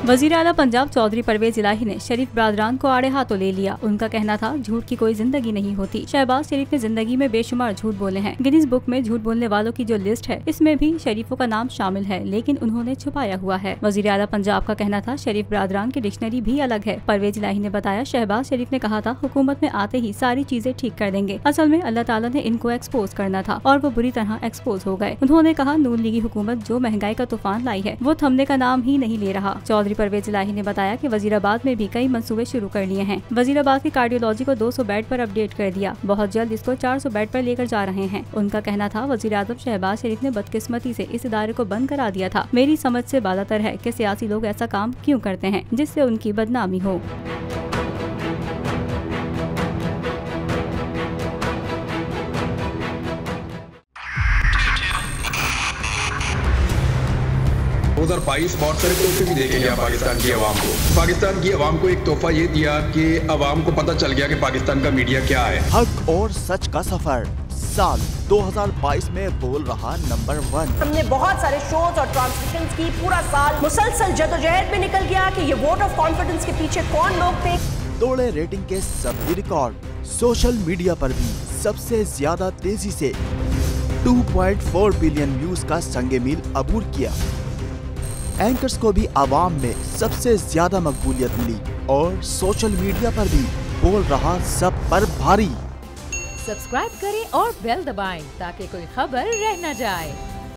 वजीर आला पंजाब चौधरी परवेज इलाही ने शरीफ बरादरान को आड़े हाथों ले लिया। उनका कहना था झूठ की कोई जिंदगी नहीं होती। शहबाज शरीफ ने जिंदगी में बेशुमार झूठ बोले हैं। गिनीज बुक में झूठ बोलने वालों की जो लिस्ट है इसमें भी शरीफों का नाम शामिल है, लेकिन उन्होंने छुपाया हुआ है। वजीर आला पंजाब का कहना था शरीफ बरादरान की डिक्शनरी भी अलग है। परवेज इलाही ने बताया शहबाज शरीफ ने कहा था हुकूमत में आते ही सारी चीजें ठीक कर देंगे। असल में अल्लाह ताला ने इनको एक्सपोज करना था और वो बुरी तरह एक्सपोज हो गए। उन्होंने कहा नून लीगी हुकूमत जो महंगाई का तूफान लाई है वो थमने का नाम ही नहीं ले रहा। चौधरी परवेज इलाही ने बताया कि वजीराबाद में भी कई मंसूबे शुरू कर लिए हैं। वजीराबाद की कार्डियोलॉजी को 200 बेड पर अपडेट कर दिया। बहुत जल्द इसको 400 बेड पर लेकर जा रहे हैं। उनका कहना था वजीर आज़म शहबाज शरीफ ने बदकिस्मती से इस इदारे को बंद करा दिया था। मेरी समझ से बालातर है कि सियासी लोग ऐसा काम क्यों करते हैं जिससे उनकी बदनामी हो। उधर 22 बहुत सारे तोहफे भी देके गया पाकिस्तान की आवाम को। पाकिस्तान की आवाम को एक तोहफा ये दिया कि आवाम को पता चल गया कि पाकिस्तान का मीडिया क्या है। हक और सच का सफर साल 2022 में बोल रहा नंबर 1। हमने बहुत सारे शोज और ट्रांसमिशंस की। पूरा साल मुसलसल जदोजहद में निकल गया कि ये वोट ऑफ कॉन्फिडेंस के पीछे कौन लोग थे। तोड़े रेटिंग के सभी रिकॉर्ड। सोशल मीडिया पर भी सबसे ज्यादा तेजी से 2.4 बिलियन व्यूज का संगे मील अबूर किया। एंकर्स को भी आवाम में सबसे ज्यादा मकबूलियत मिली और सोशल मीडिया पर भी बोल रहा सब पर भारी। सब्सक्राइब करें और बेल दबाएं ताकि कोई खबर रह न जाए।